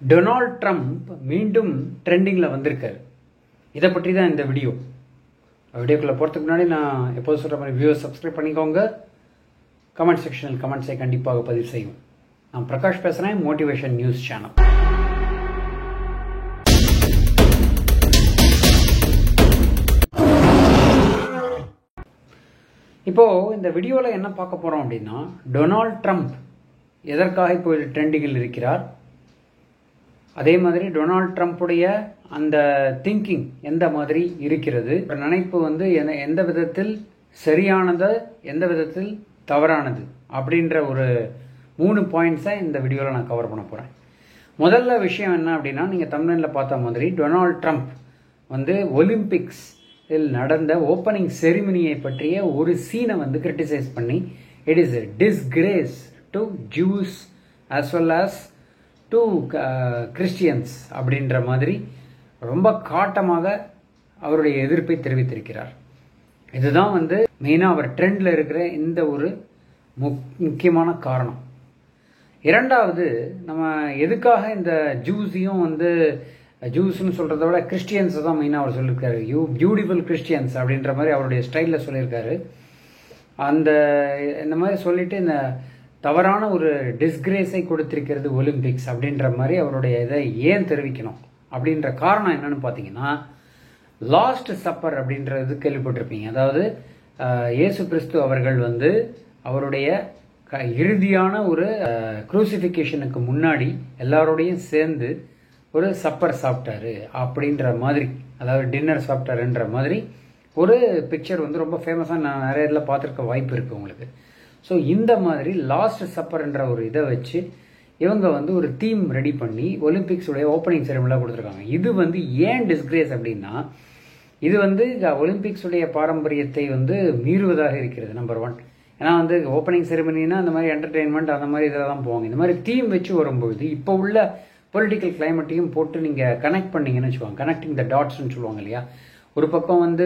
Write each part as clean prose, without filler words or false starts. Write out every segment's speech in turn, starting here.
Donald Trump மீண்டும் ட்ரெண்டிங்கில் வந்திருக்காரு. இதை பற்றி தான் இந்த வீடியோக்குள்ளே போகிறதுக்கு முன்னாடி நான் எப்போது சொல்கிற மாதிரி வியூஸ் சப்ஸ்கிரைப் பண்ணிக்கோங்க. கமெண்ட் செக்ஷனில் கமெண்ட்ஸை கண்டிப்பாக பதிவு செய்யும். நான் பிரகாஷ் பேசுகிறேன், மோட்டிவேஷன் நியூஸ் சேனல். இப்போது இந்த வீடியோவில் என்ன பார்க்க போகிறோம் அப்படின்னா, டொனால்ட் ட்ரம்ப் எதற்காக இப்போ ட்ரெண்டிங்கில் இருக்கிறார், அதே மாதிரி டொனால்ட் ட்ரம்ப்புடைய அந்த திங்கிங் எந்த மாதிரி இருக்கிறது, நினைப்பு எந்த விதத்தில் சரியானது, எந்த விதத்தில் தவறானது அப்படின்ற ஒரு 3 பாயிண்ட்ஸை இந்த வீடியோவில் நான் கவர் பண்ண போகிறேன். முதல்ல விஷயம் என்ன அப்படின்னா, நீங்கள் தமிழ்நாட்டில் பார்த்த மாதிரி டொனால்ட் ட்ரம்ப் ஒலிம்பிக்ஸ் நடந்த ஓப்பனிங் செரிமனியை பற்றிய ஒரு சீனை கிரிட்டிசைஸ் பண்ணி, it is disgrace to juice as well as to Christians அப்படின்ற மாதிரி ரொம்ப காட்டமாக அவருடைய எதிர்ப்பை தெரிவித்திருக்கிறார். இதுதான் மெயினாக அவர் ட்ரெண்டில் இருக்கிற இந்த ஒரு முக்கியமான காரணம். இரண்டாவது, நம்ம எதுக்காக இந்த ஜூஸையும் ஜூஸ்ன்னு சொல்கிறத விட கிறிஸ்டியன்ஸை தான் மெயினாக அவர் சொல்லியிருக்காரு. யூ பியூட்டிஃபுல் கிறிஸ்டியன்ஸ் அப்படின்ற மாதிரி அவருடைய ஸ்டைலில் சொல்லியிருக்காரு. இந்த மாதிரி சொல்லிட்டு இந்த தவறான ஒரு டிஸ்கிரேஸை கொடுத்திருக்கிறது ஒலிம்பிக்ஸ் அப்படின்ற மாதிரி அவருடைய இதை ஏன் தெரிவிக்கணும் அப்படின்ற காரணம் என்னன்னு பார்த்தீங்கன்னா, லாஸ்ட் சப்பர் அப்படின்றது கேள்விப்பட்டிருப்பீங்க. அதாவது இயேசு கிறிஸ்து அவர்கள் அவருடைய இறுதியான ஒரு குரூசிஃபிகேஷனுக்கு முன்னாடி எல்லாரோடையும் சேர்ந்து ஒரு சப்பர் சாப்பிட்டாரு அப்படின்ற மாதிரி, அதாவது டின்னர் சாப்பிட்டாருன்ற மாதிரி ஒரு பிக்சர் ரொம்ப ஃபேமஸாக நான் நிறைய இதில் பார்த்துருக்க வாய்ப்பு இருக்குது உங்களுக்கு. ஸோ இந்த மாதிரி லாஸ்ட் சப்பர்ன்ற ஒரு இதை வச்சு இவங்க ஒரு தீம் ரெடி பண்ணி ஒலிம்பிக்ஸுடைய ஓப்பனிங் செரிமனியில் கொடுத்துருக்காங்க. இது ஏன் டிஸ்கிரேஸ் அப்படின்னா, இது ஒலிம்பிக்ஸுடைய பாரம்பரியத்தை மீறுவதாக இருக்கிறது. நம்பர் 1. ஏன்னா ஓப்பனிங் செரிமனினா அந்த மாதிரி என்டர்டெயின்மெண்ட் அந்த மாதிரி இதில் தான் போவாங்க. இந்த மாதிரி தீம் வச்சு வரும்பொழுது இப்போ உள்ள பொலிட்டிக்கல் கிளைமேட்டையும் போட்டு நீங்கள் கனெக்ட் பண்ணீங்கன்னு வச்சுக்கோங்க, கனெக்டிங் த டாட்ஸ்ன்னு சொல்லுவாங்க இல்லையா. ஒரு பக்கம்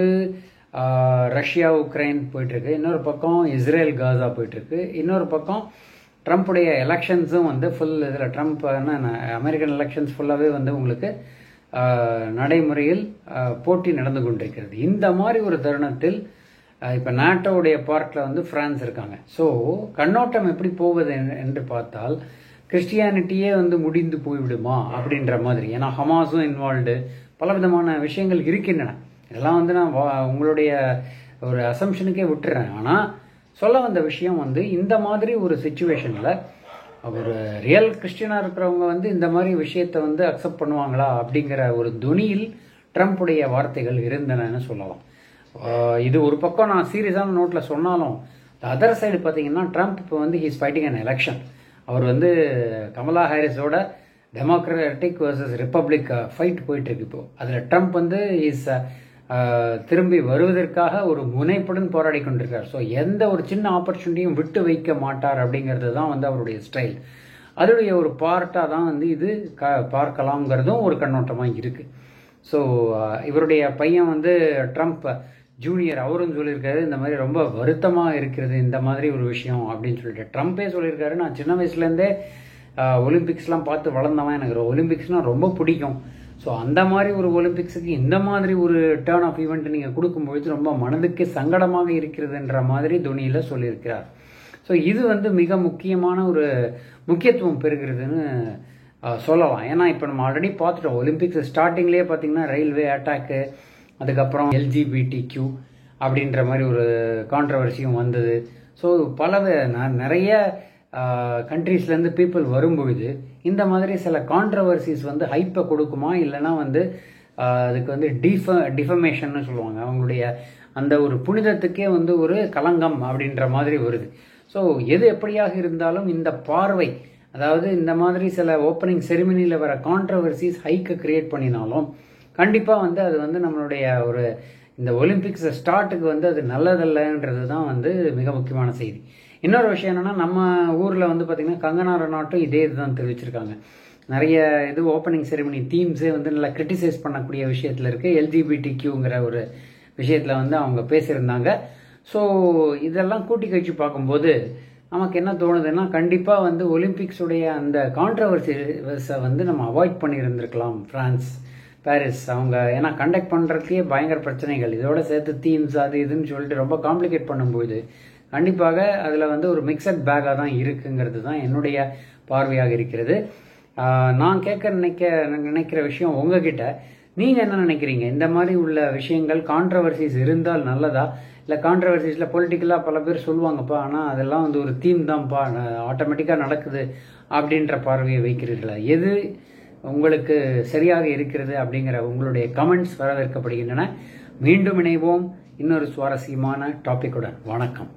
ரஷ்யா உக்ரைன் போயிட்டுருக்கு, இன்னொரு பக்கம் இஸ்ரேல் காசா போயிட்டுருக்கு, இன்னொரு பக்கம் ட்ரம்ப்புடைய எலெக்ஷன்ஸும் ஃபுல் இதில் ட்ரம்ப் அமெரிக்கன் எலெக்ஷன்ஸ் ஃபுல்லாகவே உங்களுக்கு நடைமுறையில் போட்டி நடந்து கொண்டிருக்கிறது. இந்த மாதிரி ஒரு தருணத்தில் இப்போ நாட்டோடைய பார்ட்டில் ஃப்ரான்ஸ் இருக்காங்க. ஸோ கண்ணோட்டம் எப்படி போவது என்று பார்த்தால், கிறிஸ்டியானிட்டியே முடிந்து போய்விடுமா அப்படின்ற மாதிரி. ஏன்னா ஹமாஸும் இன்வால்வ்டு, பலவிதமான விஷயங்கள் இருக்கின்றன. இதெல்லாம் நான் உங்களுடைய ஒரு அசம்ஷனுக்கே விட்டுறேன். ஆனால் சொல்ல வந்த விஷயம் இந்த மாதிரி ஒரு சுச்சுவேஷனில் ஒரு ரியல் கிறிஸ்டியனாக இருக்கிறவங்க இந்த மாதிரி விஷயத்தை அக்செப்ட் பண்ணுவாங்களா அப்படிங்கிற ஒரு துணியில் ட்ரம்ப்புடைய வார்த்தைகள் இருந்தனன்னு சொல்லலாம். இது ஒரு பக்கம் நான் சீரியஸான நோட்டில் சொன்னாலும், அதர் சைடு பார்த்தீங்கன்னா ட்ரம்ப் இப்போ ஹீஸ் ஃபைட்டிங் அன் எலெக்ஷன். அவர் கமலா ஹாரிஸோட டெமோக்ராட்டிக் வர்சஸ் ரிப்பப்ளிக் ஃபைட் போயிட்டுருக்கு. இப்போ அதில் ட்ரம்ப் இஸ் திரும்பி வருவதற்காக ஒரு முனைப்புடன் போராடி கொண்டிருக்கார். ஸோ எந்த ஒரு சின்ன ஆப்பர்ச்சுனிட்டியும் விட்டு வைக்க மாட்டார் அப்படிங்கிறது தான் அவருடைய ஸ்டைல். அதோடைய ஒரு பார்ட்டாக தான் இது பார்க்கலாம்ங்கிறதும் ஒரு கண்ணோட்டமாக இருக்குது. ஸோ இவருடைய பையன் ட்ரம்ப் ஜூனியர், அவரும் சொல்லியிருக்காரு, இந்த மாதிரி ரொம்ப வருத்தமாக இருக்கிறது இந்த மாதிரி ஒரு விஷயம் அப்படின்னு சொல்லிட்டு. ட்ரம்ப்பே சொல்லியிருக்காரு, நான் சின்ன வயசுலேருந்தே ஒலிம்பிக்ஸ்லாம் பார்த்து வளர்ந்தவன், எனக்கு ஒலிம்பிக்ஸ்னால் ரொம்ப பிடிக்கும். ஸோ அந்த மாதிரி ஒரு ஒலிம்பிக்ஸுக்கு இந்த மாதிரி ஒரு டேர்ன் ஆஃப் ஈவெண்ட் நீங்கள் கொடுக்கும்பொழுது ரொம்ப மனதுக்கு சங்கடமாக இருக்கிறதுன்ற மாதிரி துணியில் சொல்லியிருக்கிறார். ஸோ இது மிக முக்கியமான ஒரு முக்கியத்துவம் பெறுகிறதுன்னு சொல்லலாம். ஏன்னா இப்போ நம்ம ஆல்ரெடி பார்த்துட்டோம், ஒலிம்பிக்ஸ் ஸ்டார்டிங்லேயே பார்த்தீங்கன்னா ரயில்வே அட்டாக்கு, அதுக்கப்புறம் LGBTQ அப்படின்ற மாதிரி ஒரு கான்ட்ரவர்சியும் வந்தது. ஸோ நிறைய கண்ட்ரீஸ்லேருந்து பீப்புள் வரும்பொழுது இந்த மாதிரி சில கான்ட்ரவர்சிஸ் ஹைப்பை கொடுக்குமா, இல்லைன்னா அதுக்கு டிஃபமேஷன்னு சொல்லுவாங்க. அவங்களுடைய அந்த ஒரு புனிதத்துக்கே ஒரு களங்கம் அப்படின்ற மாதிரி வருது. ஸோ எது எப்படியாக இருந்தாலும் இந்த பார்வை, அதாவது இந்த மாதிரி சில ஓப்பனிங் செரிமனியில் வர கான்ட்ரவர்சிஸ் ஹைக்கை கிரியேட் பண்ணினாலும் கண்டிப்பாக அது நம்மளுடைய ஒரு இந்த ஒலிம்பிக்ஸ் ஸ்டார்ட்டுக்கு அது நல்லதல்லன்றது தான் மிக முக்கியமான செய்தி. இன்னொரு விஷயம் என்னென்னா, நம்ம ஊரில் பார்த்திங்கன்னா கங்கனா ரனாட்டும் இதே இதுதான் தெரிவிச்சிருக்காங்க. நிறைய ஓப்பனிங் செரிமனி தீம்ஸே நல்லா கிரிட்டிசைஸ் பண்ணக்கூடிய விஷயத்தில் இருக்குது. LGBTQங்கிற ஒரு விஷயத்தில் அவங்க பேசியிருந்தாங்க. ஸோ இதெல்லாம் கூட்டி கழிச்சு பார்க்கும்போது நமக்கு என்ன தோணுதுன்னா கண்டிப்பாக வந்து ஒலிம்பிக்ஸுடைய அந்த கான்ட்ரவர்சிஸை வந்து நம்ம அவாய்ட் பண்ணியிருந்திருக்கலாம். பிரான்ஸ், பாரிஸ் அவங்க ஏன்னா கண்டக்ட் பண்ணுறதுக்கே பயங்கர பிரச்சனைகள், இதோட சேர்த்து தீம்ஸ் அது இதுன்னு சொல்லிட்டு ரொம்ப காம்ப்ளிகேட் பண்ணும்போது கண்டிப்பாக அதில் வந்து ஒரு மிக்சட் பேக்காக தான் இருக்குங்கிறது தான் என்னுடைய பார்வையாக இருக்கிறது. நான் நினைக்கிற விஷயம் உங்ககிட்ட, நீங்கள் என்ன நினைக்கிறீங்க? இந்த மாதிரி உள்ள விஷயங்கள் கான்ட்ரவர்சிஸ் இருந்தால் நல்லதா, இல்லை கான்ட்ரவர்சிஸில் பொலிட்டிக்கலாக பல பேர் சொல்லுவாங்கப்பா ஆனால் அதெல்லாம் வந்து ஒரு தீம் தான்ப்பா ஆட்டோமேட்டிக்காக நடக்குது அப்படின்ற பார்வையை வைக்கிறீர்களா? எது உங்களுக்கு சரியாக இருக்கிறது அப்படிங்கிற உங்களுடைய கமெண்ட்ஸ் வரவேற்கப்படுகின்றன. மீண்டும் இணைவோம் இன்னொரு சுவாரஸ்யமான டாபிக்குடன். வணக்கம்.